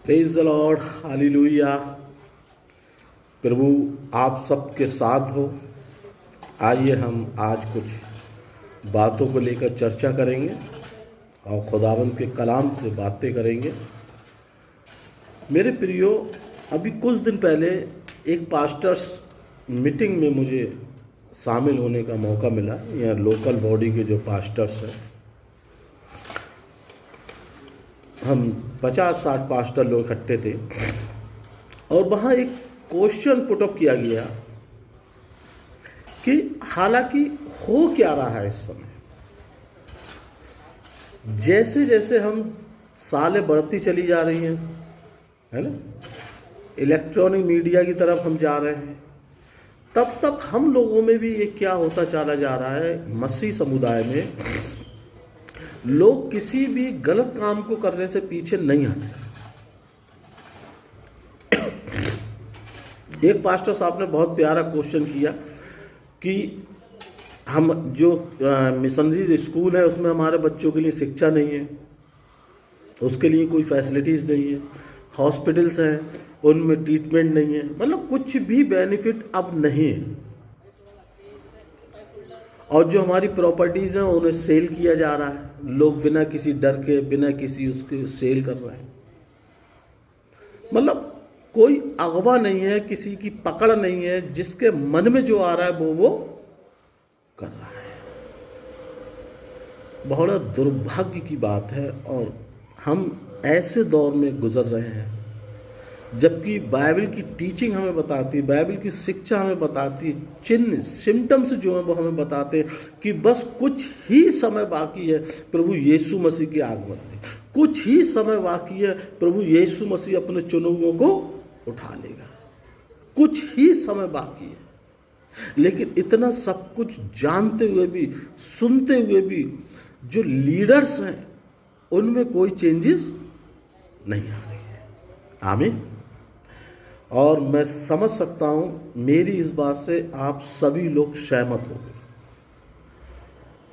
Praise the lord, hallelujah. प्रभु आप सबके साथ हो। आइए हम आज कुछ बातों को लेकर चर्चा करेंगे और खुदावंद के कलाम से बातें करेंगे। मेरे प्रियो, अभी कुछ दिन पहले एक पास्टर्स मीटिंग में मुझे शामिल होने का मौका मिला। यहाँ लोकल बॉडी के जो पास्टर्स हैं, हम 50-60 पास्टर लोग इकट्ठे थे और वहाँ एक क्वेश्चन पुटअप किया गया कि हालांकि हो क्या रहा है इस समय, जैसे जैसे हम सालें बढ़ती चली जा रही हैं, है ना, इलेक्ट्रॉनिक मीडिया की तरफ हम जा रहे हैं, तब तक हम लोगों में भी ये क्या होता चला जा रहा है। मसीह समुदाय में लोग किसी भी गलत काम को करने से पीछे नहीं हटे। एक पास्टर साहब ने बहुत प्यारा क्वेश्चन किया कि हम जो मिशनरीज स्कूल है उसमें हमारे बच्चों के लिए शिक्षा नहीं है, उसके लिए कोई फैसिलिटीज़ नहीं है, हॉस्पिटल्स हैं उनमें ट्रीटमेंट नहीं है, मतलब कुछ भी बेनिफिट अब नहीं है, और जो हमारी प्रॉपर्टीज़ हैं उन्हें सेल किया जा रहा है। लोग बिना किसी डर के, बिना किसी उसके सेल कर रहे हैं। मतलब कोई अगवा नहीं है, किसी की पकड़ नहीं है, जिसके मन में जो आ रहा है वो कर रहा है। बहुत दुर्भाग्य की बात है। और हम ऐसे दौर में गुजर रहे हैं जबकि बाइबल की टीचिंग हमें बताती है, बाइबल की शिक्षा हमें बताती है, चिन्ह सिम्टम्स जो हैं वो हमें बताते हैं कि बस कुछ ही समय बाकी है प्रभु यीशु मसीह के आगमन में। कुछ ही समय बाकी है, प्रभु यीशु मसीह अपने चुनुओं को उठा लेगा। कुछ ही समय बाकी है। लेकिन इतना सब कुछ जानते हुए भी, सुनते हुए भी, जो लीडर्स हैं उनमें कोई चेंजेस नहीं आ रही है। आमीन। और मैं समझ सकता हूँ, मेरी इस बात से आप सभी लोग सहमत होंगे,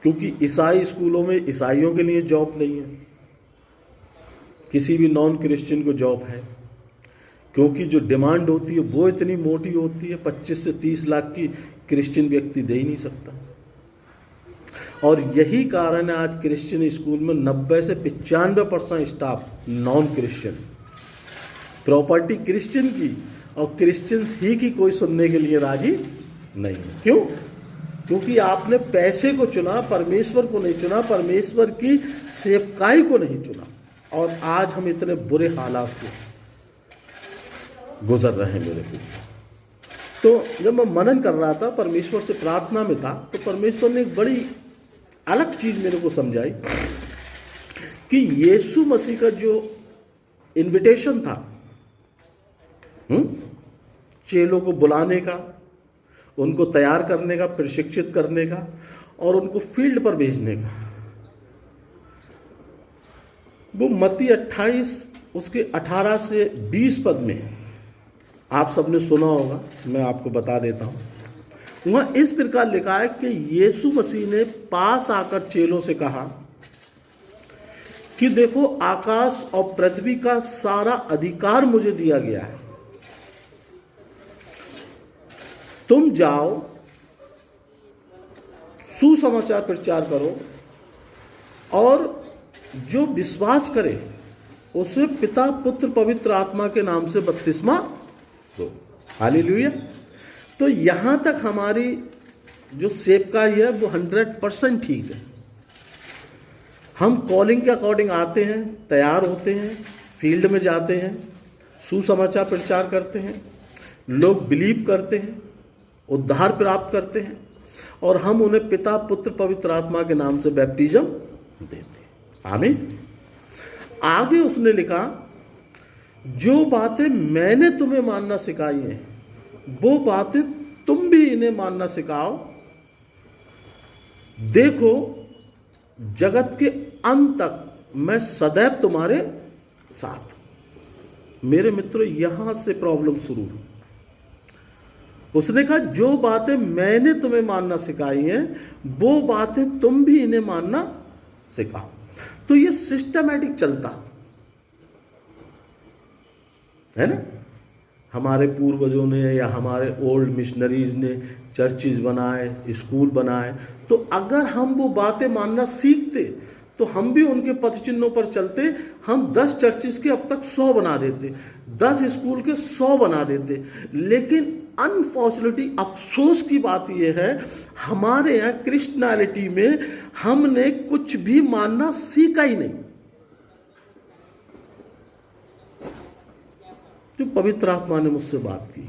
क्योंकि ईसाई स्कूलों में ईसाइयों के लिए जॉब नहीं है, किसी भी नॉन क्रिश्चियन को जॉब है, क्योंकि जो डिमांड होती है वो इतनी मोटी होती है, 25 से 30 लाख की क्रिश्चियन व्यक्ति दे ही नहीं सकता। और यही कारण है आज क्रिश्चियन स्कूल में 90 से 95% staff non Christian, property Christian की और क्रिश्चियंस ही की कोई सुनने के लिए राजी नहीं है। क्यों? क्योंकि आपने पैसे को चुना, परमेश्वर को नहीं चुना, परमेश्वर की सेवकाई को नहीं चुना। और आज हम इतने बुरे हालात से गुजर रहे हैं मेरे को। तो जब मैं मनन कर रहा था, परमेश्वर से प्रार्थना में था, तो परमेश्वर ने एक बड़ी अलग चीज मेरे को समझाई कि यीशु मसीह का जो इनविटेशन था चेलों को बुलाने का, उनको तैयार करने का, प्रशिक्षित करने का और उनको फील्ड पर भेजने का, वो मत्ती 28 उसके 18 से 20 पद में आप सबने सुना होगा, मैं आपको बता देता हूं। वहां इस प्रकार लिखा है कि यीशु मसीह ने पास आकर चेलों से कहा कि देखो, आकाश और पृथ्वी का सारा अधिकार मुझे दिया गया है। तुम जाओ, सुसमाचार प्रचार करो और जो विश्वास करे उसे पिता, पुत्र, पवित्र आत्मा के नाम से बपतिस्मा दो। हालेलुया। तो यहां तक हमारी जो सेवकाई है वो 100% ठीक है। हम कॉलिंग के अकॉर्डिंग आते हैं, तैयार होते हैं, फील्ड में जाते हैं, सुसमाचार प्रचार करते हैं, लोग बिलीव करते हैं, उद्धार प्राप्त करते हैं और हम उन्हें पिता, पुत्र, पवित्र आत्मा के नाम से बैप्टिज्म देते हैं। आमीन। आगे उसने लिखा, जो बातें मैंने तुम्हें मानना सिखाई हैं वो बातें तुम भी इन्हें मानना सिखाओ। देखो, जगत के अंत तक मैं सदैव तुम्हारे साथ हूं। मेरे मित्रों, यहां से प्रॉब्लम शुरू है। उसने कहा, जो बातें मैंने तुम्हें मानना सिखाई हैं वो बातें तुम भी इन्हें मानना सिखाओ। तो ये सिस्टमैटिक चलता। है ना। हमारे पूर्वजों ने या हमारे ओल्ड मिशनरीज ने चर्चिज बनाए, स्कूल बनाए, तो अगर हम वो बातें मानना सीखते तो हम भी उनके पथ चिन्हों पर चलते। हम 10 चर्चिज के अब तक 100 बना देते, 10 स्कूल के 100 बना देते। लेकिन अनफॉर्चुनेटली अफसोस की बात यह है, हमारे यहाँ क्रिश्चियनिटी में हमने कुछ भी मानना सीखा ही नहीं। जो पवित्र आत्मा ने मुझसे बात की,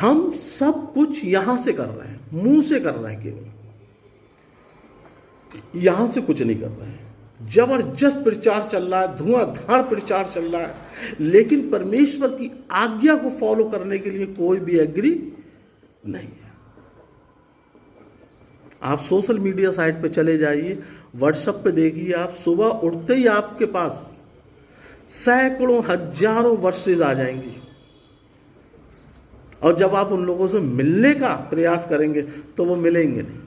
हम सब कुछ यहां से कर रहे हैं, मुंह से कर रहे हैं, केवल यहां से कुछ नहीं कर रहे हैं। जबरदस्त प्रचार चल रहा है, धुआंधार प्रचार चल रहा है, लेकिन परमेश्वर की आज्ञा को फॉलो करने के लिए कोई भी एग्री नहीं है। आप सोशल मीडिया साइट पे चले जाइए, व्हाट्सएप पे देखिए, आप सुबह उठते ही आपके पास सैकड़ों हजारों वर्सेज आ जाएंगी, और जब आप उन लोगों से मिलने का प्रयास करेंगे तो वो मिलेंगे नहीं।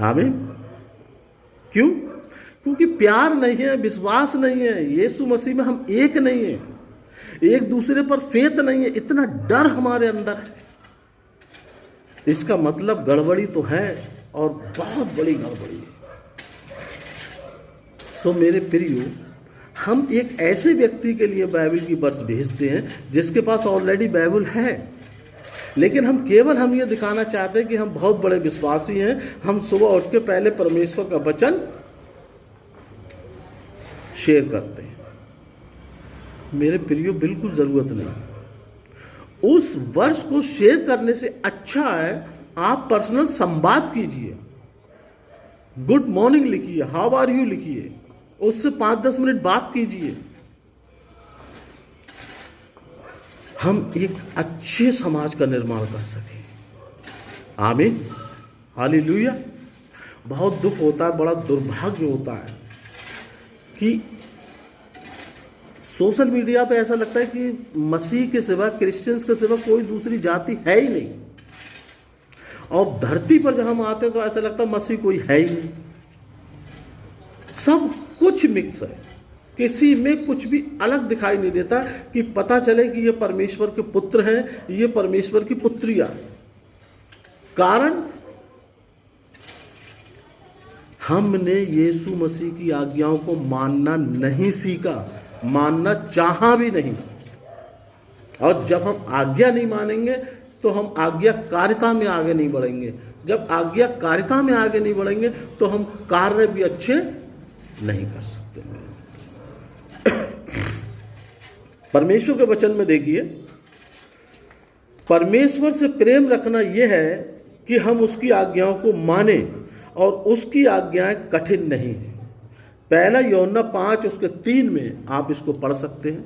आमीन। क्यों? क्योंकि प्यार नहीं है, विश्वास नहीं है, यीशु मसीह में हम एक नहीं है, एक दूसरे पर फेथ नहीं है, इतना डर हमारे अंदर है। इसका मतलब गड़बड़ी तो है, और बहुत बड़ी गड़बड़ी है। सो मेरे प्रियो, हम एक ऐसे व्यक्ति के लिए बाइबल की वर्स भेजते हैं जिसके पास ऑलरेडी बाइबल है, लेकिन हम ये दिखाना चाहते हैं कि हम बहुत बड़े विश्वासी हैं। हम सुबह उठ के पहले परमेश्वर का वचन शेयर करते हैं। मेरे प्रियो, बिल्कुल जरूरत नहीं। उस वर्ष को शेयर करने से अच्छा है आप पर्सनल संवाद कीजिए, गुड मॉर्निंग लिखिए, हाउ आर यू लिखिए, उससे 5-10 मिनट बात कीजिए। हम एक अच्छे समाज का निर्माण कर सकें। आमीन, हालेलुया। बहुत दुख होता है, बड़ा दुर्भाग्य होता है कि सोशल मीडिया पे ऐसा लगता है कि मसीह के सिवा, क्रिश्चियंस के सिवा कोई दूसरी जाति है ही नहीं, और धरती पर जब हम आते हैं तो ऐसा लगता है मसीह कोई है ही नहीं। सब कुछ मिक्स है, किसी में कुछ भी अलग दिखाई नहीं देता कि पता चले कि ये परमेश्वर के पुत्र हैं, ये परमेश्वर की पुत्रियां। कारण हमने यीशु मसीह की आज्ञाओं को मानना नहीं सीखा, मानना चाहा भी नहीं। और जब हम आज्ञा नहीं मानेंगे तो हम आज्ञाकारिता में आगे नहीं बढ़ेंगे। जब आज्ञाकारिता में आगे नहीं बढ़ेंगे तो हम कार्य भी अच्छे नहीं कर सकते। परमेश्वर के वचन में देखिए, परमेश्वर से प्रेम रखना यह है कि हम उसकी आज्ञाओं को माने, और उसकी आज्ञाएं कठिन नहीं है। पहला यूहन्ना 5 उसके 3 में आप इसको पढ़ सकते हैं।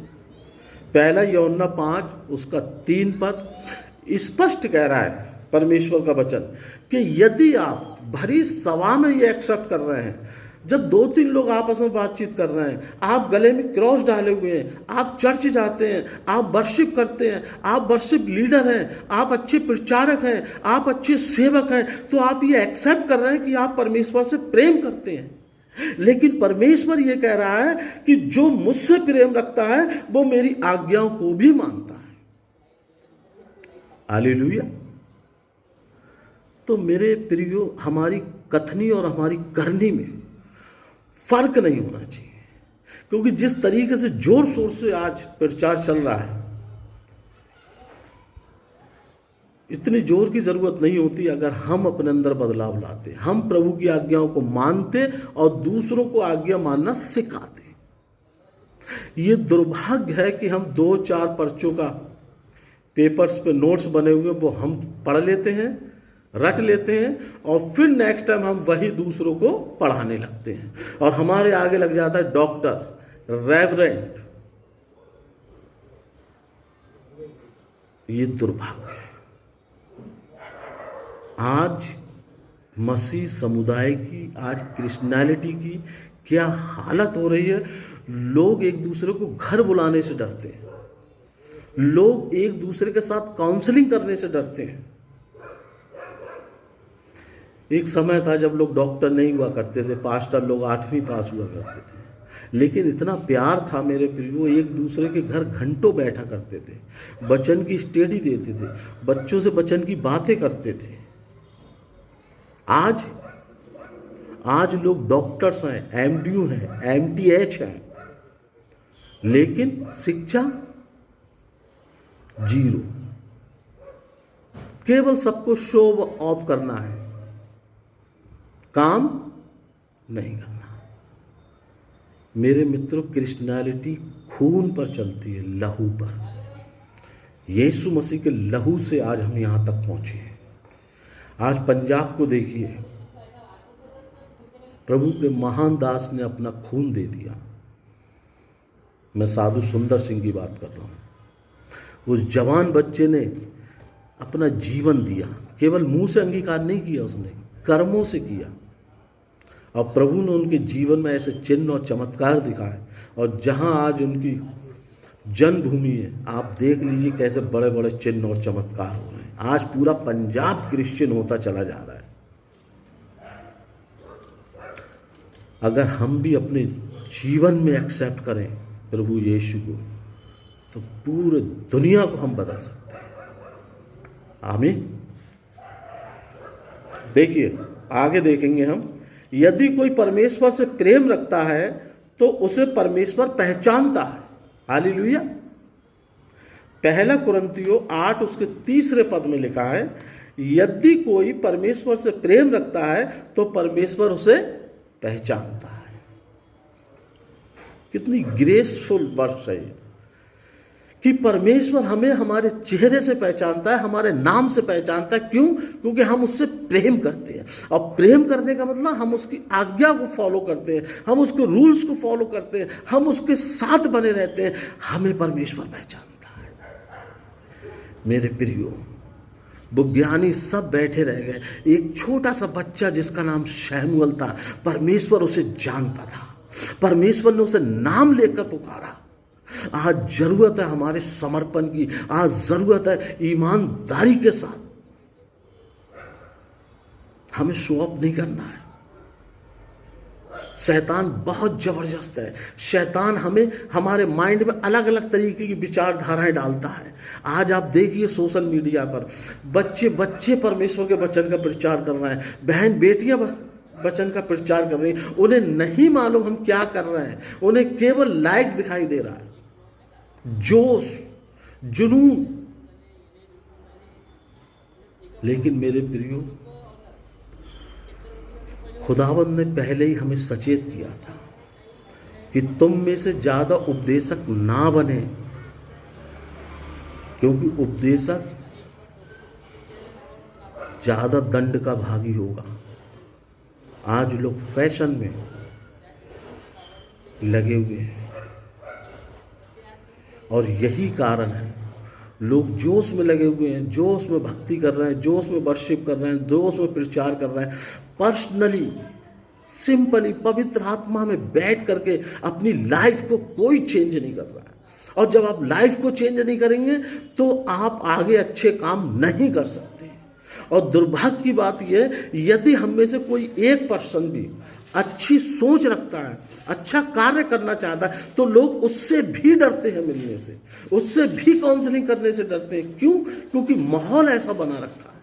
पहला यूहन्ना 5 उसका 3 पद स्पष्ट कह रहा है परमेश्वर का वचन कि यदि आप भरी सभा में ये एक्सेप्ट कर रहे हैं, जब 2-3 लोग आपस में बातचीत कर रहे हैं, आप गले में क्रॉस डाले हुए हैं, आप चर्च जाते हैं, आप वर्शिप करते हैं, आप वर्शिप लीडर हैं, आप अच्छे प्रचारक हैं, आप अच्छे सेवक हैं, तो आप ये एक्सेप्ट कर रहे हैं कि आप परमेश्वर से प्रेम करते हैं। लेकिन परमेश्वर ये कह रहा है कि जो मुझसे प्रेम रखता है वो मेरी आज्ञाओं को भी मानता है। हालेलुया। तो मेरे प्रियो, हमारी कथनी और हमारी करनी में फर्क नहीं होना चाहिए, क्योंकि जिस तरीके से जोर शोर से आज प्रचार चल रहा है, इतनी जोर की जरूरत नहीं होती अगर हम अपने अंदर बदलाव लाते, हम प्रभु की आज्ञाओं को मानते और दूसरों को आज्ञा मानना सिखाते। ये दुर्भाग्य है कि हम 2-4 पर्चों का पेपर्स पे नोट्स बने हुए वो हम पढ़ लेते हैं, रट लेते हैं, और फिर नेक्स्ट टाइम हम वही दूसरों को पढ़ाने लगते हैं, और हमारे आगे लग जाता है डॉक्टर, रेवरेंड। ये दुर्भाग्य है। आज मसीह समुदाय की, आज क्रिश्चियनिटी की क्या हालत हो रही है। लोग एक दूसरे को घर बुलाने से डरते हैं, लोग एक दूसरे के साथ काउंसलिंग करने से डरते हैं। एक समय था जब लोग डॉक्टर नहीं हुआ करते थे, पास्टर लोग 8वीं पास हुआ करते थे, लेकिन इतना प्यार था मेरे प्रियो, एक दूसरे के घर घंटों बैठा करते थे, वचन की स्टडी देते थे, बच्चों से वचन की बातें करते थे। आज लोग डॉक्टर्स हैं, एमडीयू हैं, एमटीएच हैं, लेकिन शिक्षा जीरो। केवल सबको शो ऑफ करना है, काम नहीं करना। मेरे मित्रों, क्रिश्चियनिटी खून पर चलती है, लहू पर। यीशु मसीह के लहू से आज हम यहां तक पहुंचे हैं। आज पंजाब को देखिए, प्रभु के महान दास ने अपना खून दे दिया। मैं साधु सुंदर सिंह की बात कर रहा हूं। उस जवान बच्चे ने अपना जीवन दिया, केवल मुंह से अंगीकार नहीं किया, उसने कर्मों से किया। और प्रभु ने उनके जीवन में ऐसे चिन्ह और चमत्कार दिखाए। और जहां आज उनकी जन्मभूमि है, आप देख लीजिए कैसे बड़े बड़े चिन्ह और चमत्कार हो रहे हैं। आज पूरा पंजाब क्रिश्चियन होता चला जा रहा है। अगर हम भी अपने जीवन में एक्सेप्ट करें प्रभु यीशु को, तो पूरे दुनिया को हम बदल सकते हैं। आमीन। देखिए, आगे देखेंगे हम, यदि कोई परमेश्वर से प्रेम रखता है तो उसे परमेश्वर पहचानता है। हालेलुया। पहला कुरिन्थियों 8 उसके 3 पद में लिखा है, यदि कोई परमेश्वर से प्रेम रखता है तो परमेश्वर उसे पहचानता है। कितनी ग्रेसफुल वर्स है ये, कि परमेश्वर हमें हमारे चेहरे से पहचानता है, हमारे नाम से पहचानता है। क्यों? क्योंकि हम उससे प्रेम करते हैं। और प्रेम करने का मतलब हम उसकी आज्ञा को फॉलो करते हैं, हम उसके रूल्स को फॉलो करते हैं, हम उसके साथ बने रहते हैं। हमें परमेश्वर पहचानता है। मेरे प्रियो, विज्ञानी सब बैठे रह गए। एक छोटा सा बच्चा जिसका नाम शैमुअल था, परमेश्वर उसे जानता था, परमेश्वर ने उसे नाम लेकर पुकारा। आज जरूरत है हमारे समर्पण की, आज जरूरत है ईमानदारी के साथ। हमें शो ऑफ नहीं करना है। शैतान बहुत जबरदस्त है। शैतान हमें हमारे माइंड में अलग अलग तरीके की विचारधाराएं डालता है। आज आप देखिए सोशल मीडिया पर बच्चे परमेश्वर के वचन का प्रचार कर रहे हैं, बहन बेटियां वचन का प्रचार कर रही हैं। उन्हें नहीं मालूम हम क्या कर रहे हैं, उन्हें केवल लाइक दिखाई दे रहा है, जोश, जुनून। लेकिन मेरे प्रियो, खुदावंद ने पहले ही हमें सचेत किया था कि तुम में से ज्यादा उपदेशक ना बने, क्योंकि उपदेशक ज्यादा दंड का भागी होगा। आज लोग फैशन में लगे हुए हैं और यही कारण है, लोग जोश में लगे हुए हैं, जोश में भक्ति कर रहे हैं, जोश में वर्शिप कर रहे हैं, जोश में प्रचार कर रहे हैं। पर्सनली, सिंपली, पवित्र आत्मा में बैठ करके अपनी लाइफ को कोई चेंज नहीं कर रहा है। और जब आप लाइफ को चेंज नहीं करेंगे तो आप आगे अच्छे काम नहीं कर सकते। और दुर्भाग्य की बात यह, यदि हम में से कोई एक पर्सन भी अच्छी सोच रखता है, अच्छा कार्य करना चाहता है, तो लोग उससे भी डरते हैं मिलने से, उससे भी काउंसलिंग करने से डरते हैं। क्यों? क्योंकि माहौल ऐसा बना रखा है।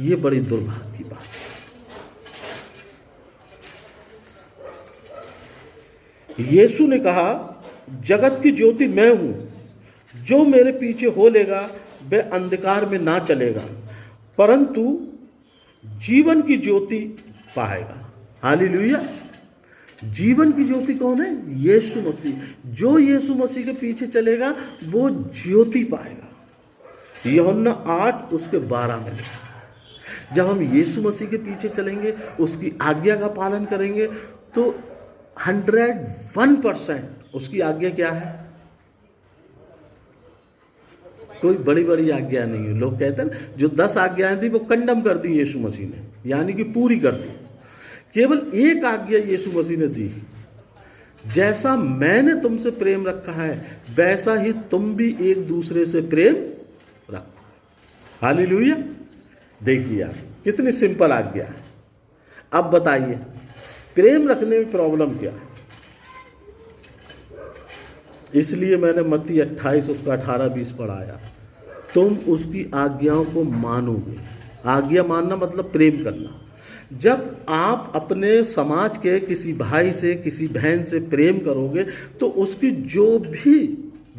ये बड़ी दुर्भाग्य की बात है। यीशु ने कहा, जगत की ज्योति मैं हूं, जो मेरे पीछे हो लेगा वह अंधकार में ना चलेगा परंतु जीवन की ज्योति पाएगा। हालेलुया। जीवन की ज्योति कौन है? यीशु मसीह। जो यीशु मसीह के पीछे चलेगा वो ज्योति पाएगा। यूहन्ना 8 उसके 12 में लिखा है। जब हम यीशु मसीह के पीछे चलेंगे, उसकी आज्ञा का पालन करेंगे, तो 101% उसकी आज्ञा क्या है? कोई बड़ी बड़ी आज्ञा नहीं है। लोग कहते हैं जो 10 आज्ञाएं थी वो कंडम कर दी यीशु मसीह ने, यानी कि पूरी कर दी। केवल एक आज्ञा यीशु मसीह ने दी, जैसा मैंने तुमसे प्रेम रखा है वैसा ही तुम भी एक दूसरे से प्रेम रखो। हालेलुया। देखिए आप, कितनी सिंपल आज्ञा है। अब बताइए, प्रेम रखने में प्रॉब्लम क्या है? इसलिए मैंने मत्ती 28 उसका 18-20 पढ़ाया। तुम उसकी आज्ञाओं को मानोगे। आज्ञा मानना मतलब प्रेम करना। जब आप अपने समाज के किसी भाई से, किसी बहन से प्रेम करोगे तो उसकी जो भी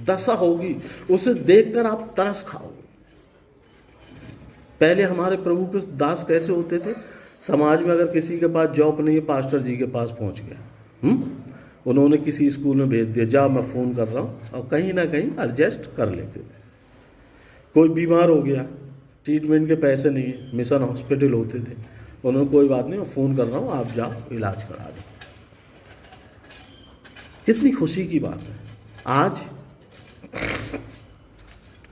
दशा होगी उसे देखकर आप तरस खाओगे। पहले हमारे प्रभु के दास कैसे होते थे? समाज में अगर किसी के पास जॉब नहीं है, पास्टर जी के पास पहुंच गया, उन्होंने किसी स्कूल में भेज दिया, जा मैं फ़ोन कर रहा हूँ, और कहीं ना कहीं एडजस्ट कर लेते थे। कोई बीमार हो गया, ट्रीटमेंट के पैसे नहीं है, मिशन हॉस्पिटल होते थे, उन्होंने कोई बात नहीं, मैं फ़ोन कर रहा हूँ, आप जाओ इलाज करा दो। कितनी खुशी की बात है।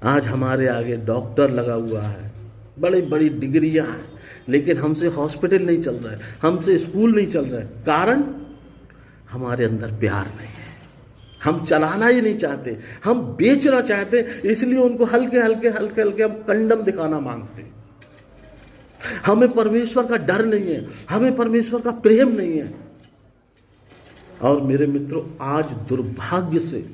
आज हमारे आगे डॉक्टर लगा हुआ है, बड़ी बड़ी डिग्रियां हैं, लेकिन हमसे हॉस्पिटल नहीं चल रहा है, हमसे स्कूल नहीं चल रहा है। कारण हमारे अंदर प्यार नहीं है। हम चलाना ही नहीं चाहते, हम बेचना चाहते, इसलिए उनको हल्के हल्के हम कंडम दिखाना मांगते हैं। हमें परमेश्वर का डर नहीं है, हमें परमेश्वर का प्रेम नहीं है। और मेरे मित्रों, आज दुर्भाग्य से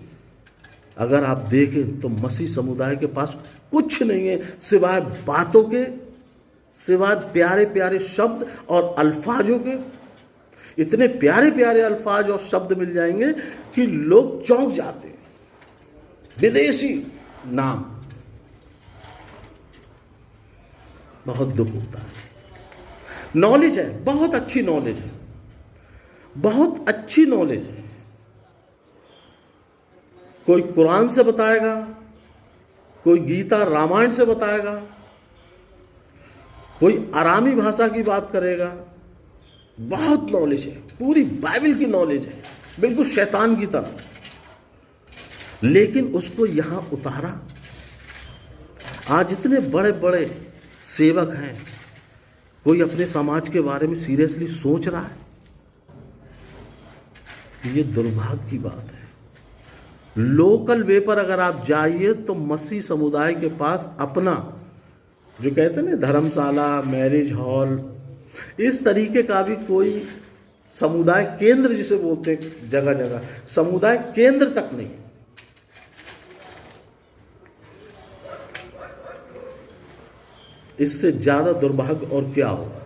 अगर आप देखें तो मसीह समुदाय के पास कुछ नहीं है सिवाय बातों के, सिवाय प्यारे प्यारे शब्द और अल्फाजों के। इतने प्यारे प्यारे अल्फाज और शब्द मिल जाएंगे कि लोग चौंक जाते हैं। विदेशी नाम, बहुत दुख होता है। नॉलेज है, बहुत अच्छी नॉलेज है, बहुत अच्छी नॉलेज है। कोई कुरान से बताएगा, कोई गीता रामायण से बताएगा, कोई आरामी भाषा की बात करेगा। बहुत नॉलेज है, पूरी बाइबल की नॉलेज है, बिल्कुल शैतान की तरह। लेकिन उसको यहां उतारा। आज इतने बड़े बड़े सेवक हैं, कोई अपने समाज के बारे में सीरियसली सोच रहा है? ये दुर्भाग्य की बात है। लोकल वे पर अगर आप जाइए तो मसीह समुदाय के पास अपना, जो कहते हैं ना, धर्मशाला, मैरिज हॉल, इस तरीके का भी कोई समुदाय केंद्र जिसे बोलते हैं, जगह जगह समुदाय केंद्र तक नहीं। इससे ज्यादा दुर्भाग्य और क्या होगा?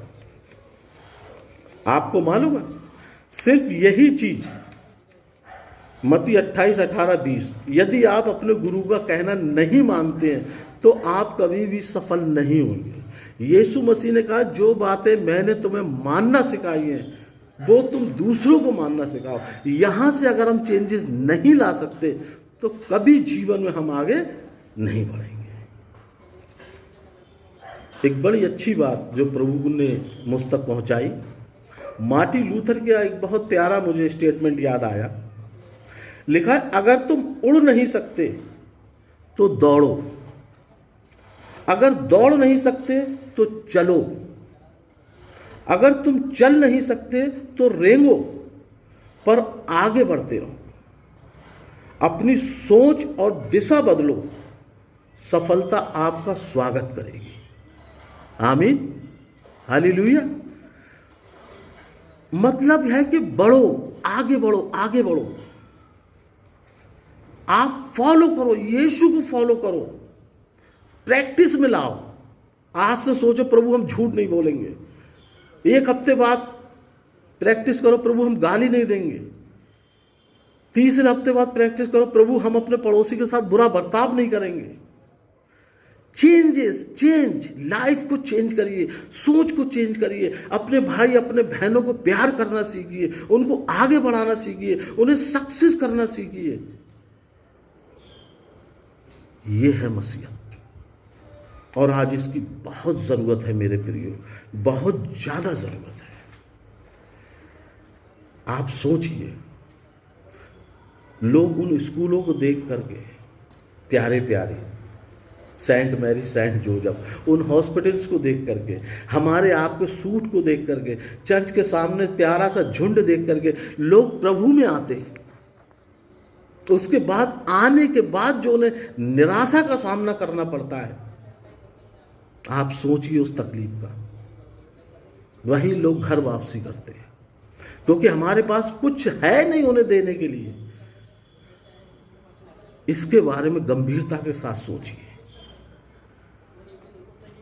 आपको मालूम है, सिर्फ यही चीज मत्ती 28, 18, 20, यदि आप अपने गुरु का कहना नहीं मानते हैं तो आप कभी भी सफल नहीं होंगे। यीशु मसीह ने कहा, जो बातें मैंने तुम्हें मानना सिखाई हैं वो तुम दूसरों को मानना सिखाओ। यहां से अगर हम चेंजेस नहीं ला सकते तो कभी जीवन में हम आगे नहीं बढ़ेंगे। एक बड़ी अच्छी बात जो प्रभु ने मुझ तक पहुंचाई, मार्टिन लूथर का एक बहुत प्यारा मुझे स्टेटमेंट याद आया। लिखा है, अगर तुम उड़ नहीं सकते तो दौड़ो, अगर दौड़ नहीं सकते तो चलो, अगर तुम चल नहीं सकते तो रेंगो, पर आगे बढ़ते रहो। अपनी सोच और दिशा बदलो, सफलता आपका स्वागत करेगी। आमीन, हालेलुया। मतलब है कि बढ़ो, आगे बढ़ो, आगे बढ़ो। आप फॉलो करो, यीशु को फॉलो करो, प्रैक्टिस में लाओ। आज से सोचो, प्रभु हम झूठ नहीं बोलेंगे। एक हफ्ते बाद प्रैक्टिस करो, प्रभु हम गाली नहीं देंगे। तीसरे हफ्ते बाद प्रैक्टिस करो, प्रभु हम अपने पड़ोसी के साथ बुरा बर्ताव नहीं करेंगे। चेंज, लाइफ को चेंज करिए, सोच को चेंज करिए। अपने भाई, अपने बहनों को प्यार करना सीखिए, उनको आगे बढ़ाना सीखिए, उन्हें सक्सेस करना सीखिए। ये है मसीहत, और आज इसकी बहुत जरूरत है मेरे प्रियो, बहुत ज्यादा जरूरत है। आप सोचिए, लोग उन स्कूलों को देख करके, प्यारे प्यारे सेंट मैरी, सेंट जोसेफ, उन हॉस्पिटल्स को देख करके, हमारे आपके सूट को देख करके, चर्च के सामने प्यारा सा झुंड देख करके लोग प्रभु में आते हैं। तो उसके बाद, आने के बाद जो उन्हें निराशा का सामना करना पड़ता है, आप सोचिए उस तकलीफ का। वही लोग घर वापसी करते हैं, क्योंकि हमारे पास कुछ है नहीं उन्हें देने के लिए। इसके बारे में गंभीरता के साथ सोचिए।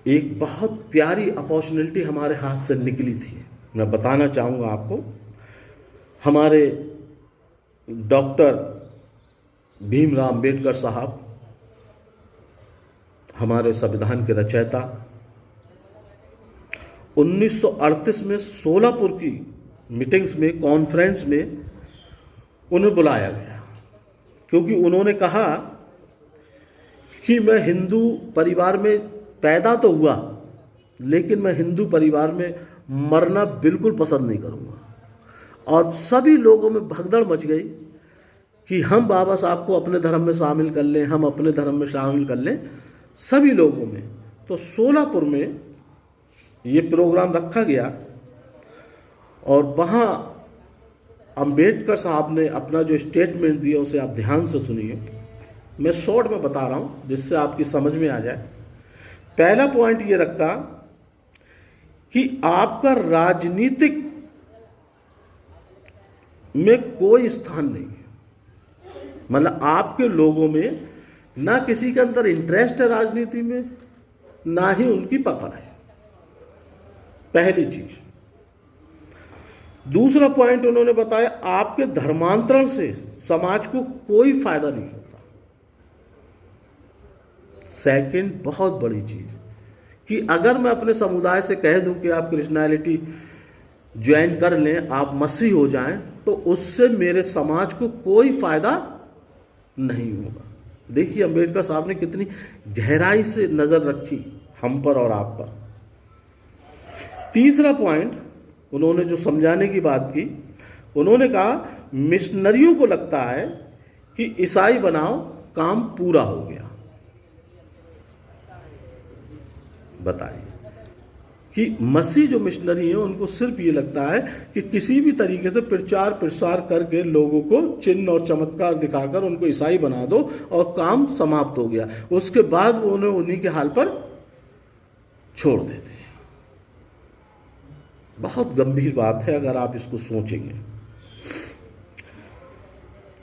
एक बहुत प्यारी अपॉर्चुनिटी हमारे हाथ से निकली थी, मैं बताना चाहूँगा आपको। हमारे डॉक्टर भीमराव अंबेडकर साहब, हमारे संविधान के रचयिता, 1938 में सोलापुर की मीटिंग्स में, कॉन्फ्रेंस में उन्हें बुलाया गया, क्योंकि उन्होंने कहा कि मैं हिंदू परिवार में पैदा तो हुआ, लेकिन मैं हिंदू परिवार में मरना बिल्कुल पसंद नहीं करूँगा। और सभी लोगों में भगदड़ मच गई कि हम बाबा साहब को अपने धर्म में शामिल कर लें, हम अपने धर्म में शामिल कर लें, सभी लोगों में। तो सोलापुर में ये प्रोग्राम रखा गया और वहाँ अंबेडकर साहब ने अपना जो स्टेटमेंट दिया उसे आप ध्यान से सुनिए। मैं शॉर्ट में बता रहा हूँ जिससे आपकी समझ में आ जाए। पहला पॉइंट ये रखा कि आपका राजनीतिक में कोई स्थान नहीं है, मतलब आपके लोगों में ना किसी के अंदर इंटरेस्ट है राजनीति में, ना ही उनकी पकड़ है, पहली चीज। दूसरा पॉइंट उन्होंने बताया, आपके धर्मांतरण से समाज को कोई फायदा नहीं होता। सेकंड बहुत बड़ी चीज कि अगर मैं अपने समुदाय से कह दूं कि आप क्रिश्चियनिटी ज्वाइन कर लें, आप मसीह हो जाएं, तो उससे मेरे समाज को कोई फायदा नहीं होगा। देखिए अंबेडकर साहब ने कितनी गहराई से नजर रखी हम पर और आप पर। तीसरा पॉइंट उन्होंने जो समझाने की बात की, उन्होंने कहा मिशनरियों को लगता है कि ईसाई बनाओ, काम पूरा हो गया। बताइए कि मसीह जो मिशनरी है उनको सिर्फ ये लगता है कि किसी भी तरीके से प्रचार प्रसार करके लोगों को चिन्ह और चमत्कार दिखाकर उनको ईसाई बना दो और काम समाप्त हो गया। उसके बाद वो उन्हें उन्हीं के हाल पर छोड़ देते हैं। बहुत गंभीर बात है अगर आप इसको सोचेंगे।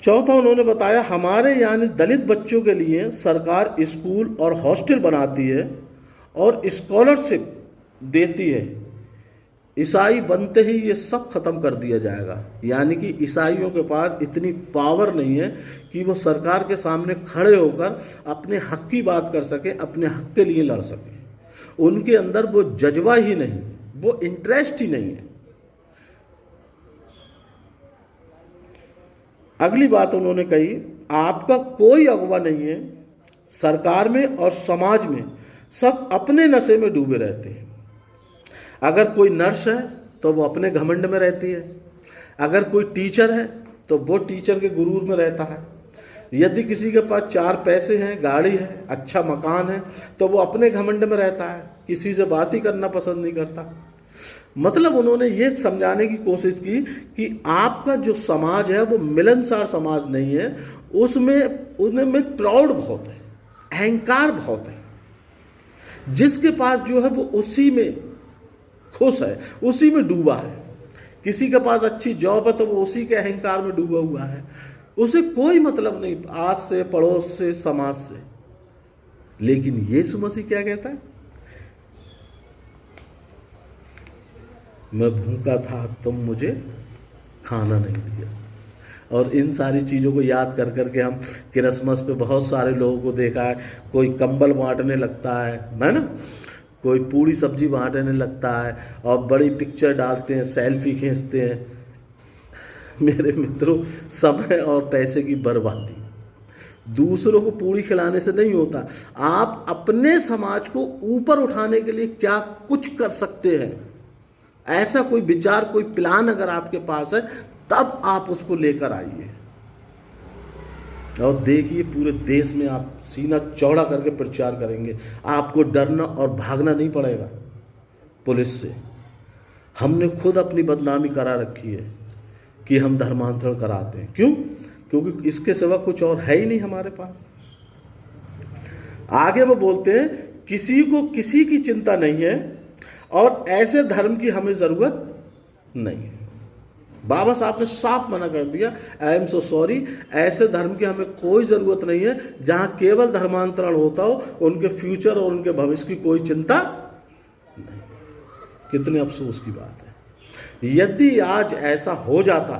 चौथा उन्होंने बताया, हमारे यानी दलित बच्चों के लिए सरकार स्कूल और हॉस्टल बनाती है और स्कॉलरशिप देती है। ईसाई बनते ही ये सब खत्म कर दिया जाएगा। यानी कि ईसाइयों के पास इतनी पावर नहीं है कि वो सरकार के सामने खड़े होकर अपने हक की बात कर सके, अपने हक के लिए लड़ सके। उनके अंदर वो जज्बा ही नहीं, वो इंटरेस्ट ही नहीं है। अगली बात उन्होंने कही, आपका कोई अगवा नहीं है। सरकार में और समाज में सब अपने नशे में डूबे रहते हैं। अगर कोई नर्स है तो वो अपने घमंड में रहती है, अगर कोई टीचर है तो वो टीचर के गुरूर में रहता है, यदि किसी के पास 4 पैसे हैं, गाड़ी है, अच्छा मकान है, तो वो अपने घमंड में रहता है, किसी से बात ही करना पसंद नहीं करता। मतलब उन्होंने ये समझाने की कोशिश की कि आपका जो समाज है वो मिलनसार समाज नहीं है, उनमें प्राउड बहुत है, अहंकार बहुत है। जिसके पास जो है वो उसी में खुश है, उसी में डूबा है। किसी के पास अच्छी जॉब है तो वो उसी के अहंकार में डूबा हुआ है, उसे कोई मतलब नहीं आज से, पड़ोस से, समाज से। लेकिन यीशु मसीह क्या कहता है, मैं भूखा था तुम मुझे खाना नहीं दिया। और इन सारी चीज़ों को याद कर करके हम क्रिसमस पे बहुत सारे लोगों को देखा है, कोई कंबल बांटने लगता है ना, कोई पूरी सब्जी बांटने लगता है और बड़ी पिक्चर डालते हैं, सेल्फी खींचते हैं। मेरे मित्रों, समय और पैसे की बर्बादी दूसरों को पूरी खिलाने से नहीं होता। आप अपने समाज को ऊपर उठाने के लिए क्या कुछ कर सकते हैं, ऐसा कोई विचार, कोई प्लान अगर आपके पास है, तब आप उसको लेकर आइए और देखिए पूरे देश में आप सीना चौड़ा करके प्रचार करेंगे। आपको डरना और भागना नहीं पड़ेगा पुलिस से। हमने खुद अपनी बदनामी करा रखी है कि हम धर्मांतरण कराते हैं। क्यों? क्योंकि इसके सिवा कुछ और है ही नहीं हमारे पास। आगे वो बोलते हैं, किसी को किसी की चिंता नहीं है और ऐसे धर्म की हमें जरूरत नहीं है। बाबा साहब ने साफ मना कर दिया, आई एम सो सॉरी, ऐसे धर्म की हमें कोई ज़रूरत नहीं है जहां केवल धर्मांतरण होता हो, उनके फ्यूचर और उनके भविष्य की कोई चिंता नहीं। कितने अफसोस की बात है। यदि आज ऐसा हो जाता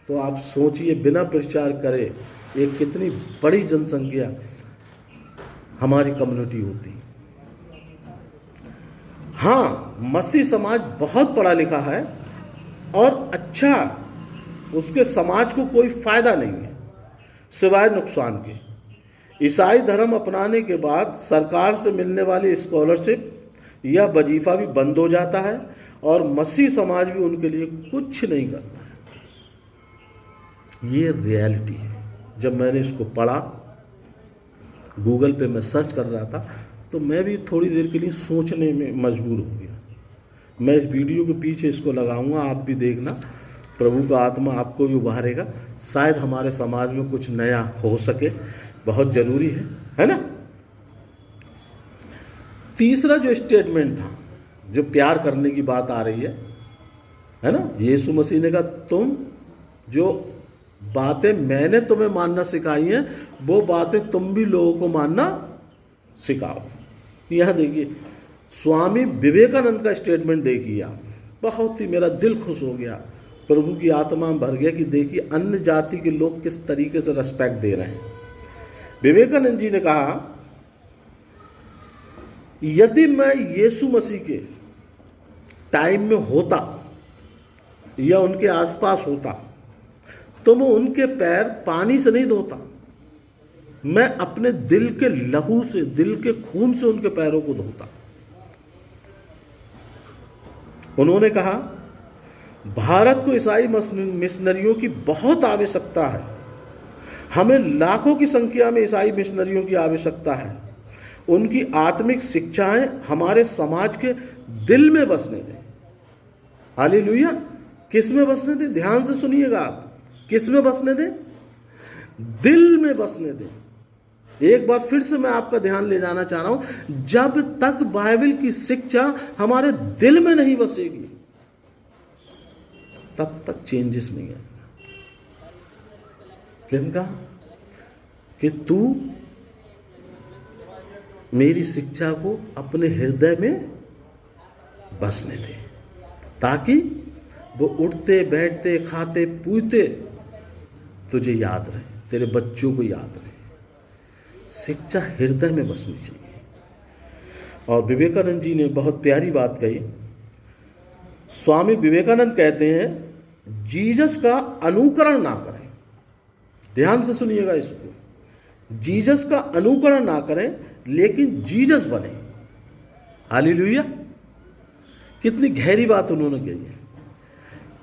तो आप सोचिए, बिना प्रचार करे एक कितनी बड़ी जनसंख्या हमारी कम्युनिटी होती। हाँ, मसीह समाज बहुत पढ़ा लिखा है और अच्छा, उसके समाज को कोई फायदा नहीं है सिवाय नुकसान के। ईसाई धर्म अपनाने के बाद सरकार से मिलने वाली स्कॉलरशिप या वजीफा भी बंद हो जाता है और मसीह समाज भी उनके लिए कुछ नहीं करता है। ये रियलिटी है। जब मैंने इसको पढ़ा, गूगल पे मैं सर्च कर रहा था, तो मैं भी थोड़ी देर के लिए सोचने में मजबूर हो गया। मैं इस वीडियो के पीछे इसको लगाऊंगा, आप भी देखना, प्रभु का आत्मा आपको भी उभारेगा। शायद हमारे समाज में कुछ नया हो सके, बहुत ज़रूरी है ना। तीसरा जो स्टेटमेंट था, जो प्यार करने की बात आ रही है ना, यीशु मसीह ने कहा, तुम जो बातें मैंने तुम्हें मानना सिखाई हैं, वो बातें तुम भी लोगों को मानना सिखाओ। यह देखिए, स्वामी विवेकानंद का स्टेटमेंट देखिए आप, बहुत ही मेरा दिल खुश हो गया, प्रभु की आत्मा में भर गया कि देखिए अन्य जाति के लोग किस तरीके से रेस्पेक्ट दे रहे हैं। विवेकानंद जी ने कहा, यदि मैं यीशु मसीह के टाइम में होता या उनके आसपास होता तो मैं उनके पैर पानी से नहीं धोता, मैं अपने दिल के लहू से, दिल के खून से उनके पैरों को धोता। उन्होंने कहा, भारत को ईसाई मिशनरियों की बहुत आवश्यकता है। हमें लाखों की संख्या में ईसाई मिशनरियों की आवश्यकता है। उनकी आत्मिक शिक्षाएं हमारे समाज के दिल में बसने दें। हालेलुया। किस में बसने दें? ध्यान से सुनिएगा आप, किस में बसने दें? दिल में बसने दें। एक बार फिर से मैं आपका ध्यान ले जाना चाह रहा हूं, जब तक बाइबल की शिक्षा हमारे दिल में नहीं बसेगी तब तक चेंजेस नहीं आएगा। किसने कहा कि तू मेरी शिक्षा को अपने हृदय में बसने दे, ताकि वो उठते बैठते खाते पीते तुझे याद रहे, तेरे बच्चों को याद रहे। शिक्षा हृदय में बसनी चाहिए। और विवेकानंद जी ने बहुत प्यारी बात कही। स्वामी विवेकानंद कहते हैं, जीसस का अनुकरण ना करें। ध्यान से सुनिएगा इसको, जीसस का अनुकरण ना करें लेकिन जीसस बने। हालेलुया। कितनी गहरी बात उन्होंने कही है।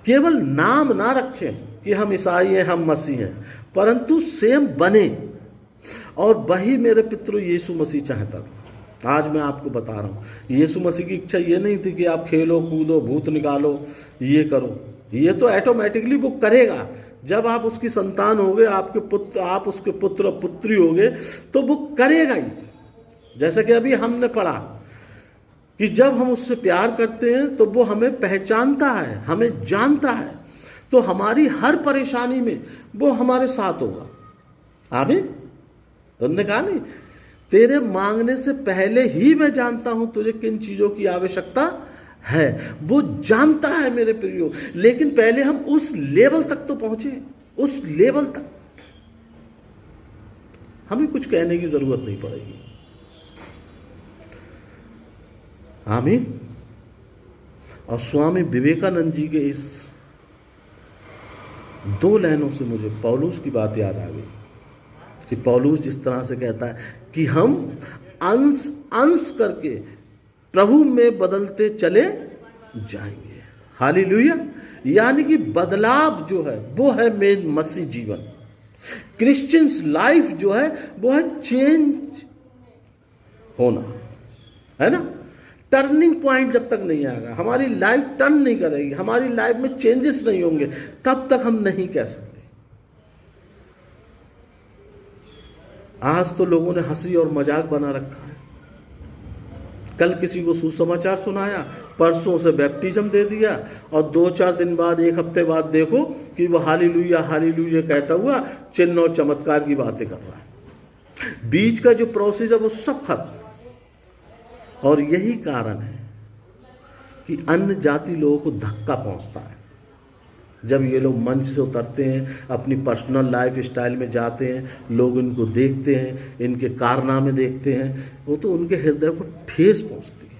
केवल नाम ना रखें कि हम ईसाई हैं, हम मसीह हैं, परंतु सेम बने। और वही मेरे पितृ यीशु मसीह चाहता था। आज मैं आपको बता रहा हूँ, यीशु मसीह की इच्छा ये नहीं थी कि आप खेलो कूदो, भूत निकालो, ये करो। ये तो ऑटोमेटिकली वो करेगा। जब आप उसकी संतान होगे, आपके पुत्र, आप उसके पुत्र पुत्री होगे, तो वो करेगा ही। जैसा कि अभी हमने पढ़ा कि जब हम उससे प्यार करते हैं तो वो हमें पहचानता है, हमें जानता है, तो हमारी हर परेशानी में वो हमारे साथ होगा। आमीन। उन्होंने कहा, नहीं, तेरे मांगने से पहले ही मैं जानता हूं तुझे किन चीजों की आवश्यकता है। वो जानता है मेरे प्रियो, लेकिन पहले हम उस लेवल तक तो पहुंचे, उस लेवल तक हमें कुछ कहने की जरूरत नहीं पड़ेगी। आमीन। और स्वामी विवेकानंद जी के इस 2 लाइनों से मुझे पौलुस की बात याद आ गई कि पौलुस जिस तरह से कहता है कि हम अंश अंश करके प्रभु में बदलते चले जाएंगे। हालेलुया। यानी कि बदलाव जो है वो है मेन मसीह जीवन। क्रिश्चियंस लाइफ जो है वो है चेंज होना, है ना। टर्निंग पॉइंट जब तक नहीं आएगा, हमारी लाइफ टर्न नहीं करेगी, हमारी लाइफ में चेंजेस नहीं होंगे, तब तक हम नहीं कह सकते। आज तो लोगों ने हंसी और मजाक बना रखा है। कल किसी को सुसमाचार सुनाया, परसों से बैप्टिज्म दे दिया और 2-4 दिन बाद, 1 हफ्ते बाद देखो कि वो हालेलुया हालेलुया कहता हुआ चिन्ह और चमत्कार की बातें कर रहा है। बीच का जो प्रोसेस है वो सब खत्म। और यही कारण है कि अन्य जाति लोगों को धक्का पहुंचता है जब ये लोग मंच से उतरते हैं, अपनी पर्सनल लाइफ स्टाइल में जाते हैं, लोग इनको देखते हैं, इनके कारनामे देखते हैं, वो तो उनके हृदय को ठेस पहुंचती है।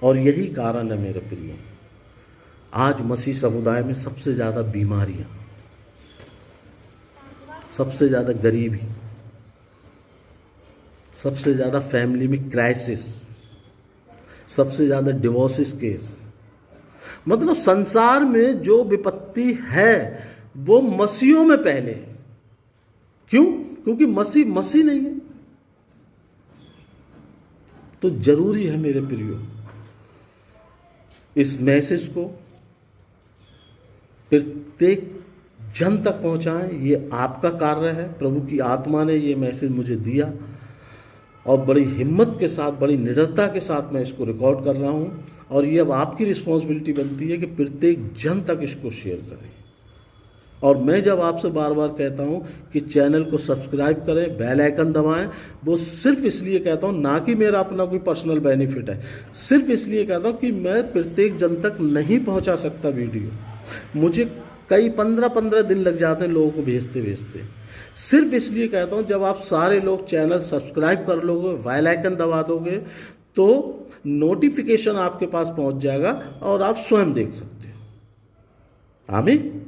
और यही कारण है मेरे प्रियो, आज मसीह समुदाय में सबसे ज़्यादा बीमारियां, सबसे ज़्यादा गरीबी, सबसे ज़्यादा फैमिली में क्राइसिस, सबसे ज़्यादा डिवोर्सिस केस। मतलब संसार में जो विपत्ति है वो मसीहों में पहले है। क्यों? क्योंकि मसीह नहीं है। तो जरूरी है मेरे प्रियो, इस मैसेज को प्रत्येक जन तक पहुंचाएं। ये आपका कार्य है। प्रभु की आत्मा ने ये मैसेज मुझे दिया और बड़ी हिम्मत के साथ, बड़ी निडरता के साथ मैं इसको रिकॉर्ड कर रहा हूँ। और ये अब आपकी रिस्पॉन्सिबिलिटी बनती है कि प्रत्येक जन तक इसको शेयर करें। और मैं जब आपसे बार बार कहता हूँ कि चैनल को सब्सक्राइब करें, बेल आइकन दबाएं, वो सिर्फ इसलिए कहता हूँ, ना कि मेरा अपना कोई पर्सनल बेनिफिट है, सिर्फ इसलिए कहता हूँ कि मैं प्रत्येक जन तक नहीं पहुँचा सकता वीडियो। मुझे कई 15-15 दिन लग जाते हैं लोगों को भेजते भेजते। सिर्फ इसलिए कहता हूँ, जब आप सारे लोग चैनल सब्सक्राइब कर लोगे, बेल आइकन दबा दोगे, तो नोटिफिकेशन आपके पास पहुंच जाएगा और आप स्वयं देख सकते हो। आमीन।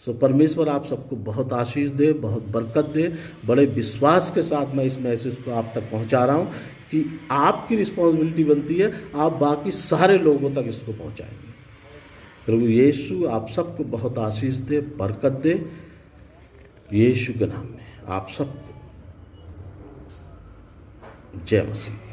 सो परमेश्वर आप सबको बहुत आशीष दे, बहुत बरकत दे। बड़े विश्वास के साथ मैं इस मैसेज को आप तक पहुंचा रहा हूं कि आपकी रिस्पॉन्सिबिलिटी बनती है, आप बाकी सारे लोगों तक इसको पहुंचाएंगे। प्रभु यीशु आप सबको बहुत आशीष दे, बरकत दे, यीशु के नाम में आप सबको जय मसीह।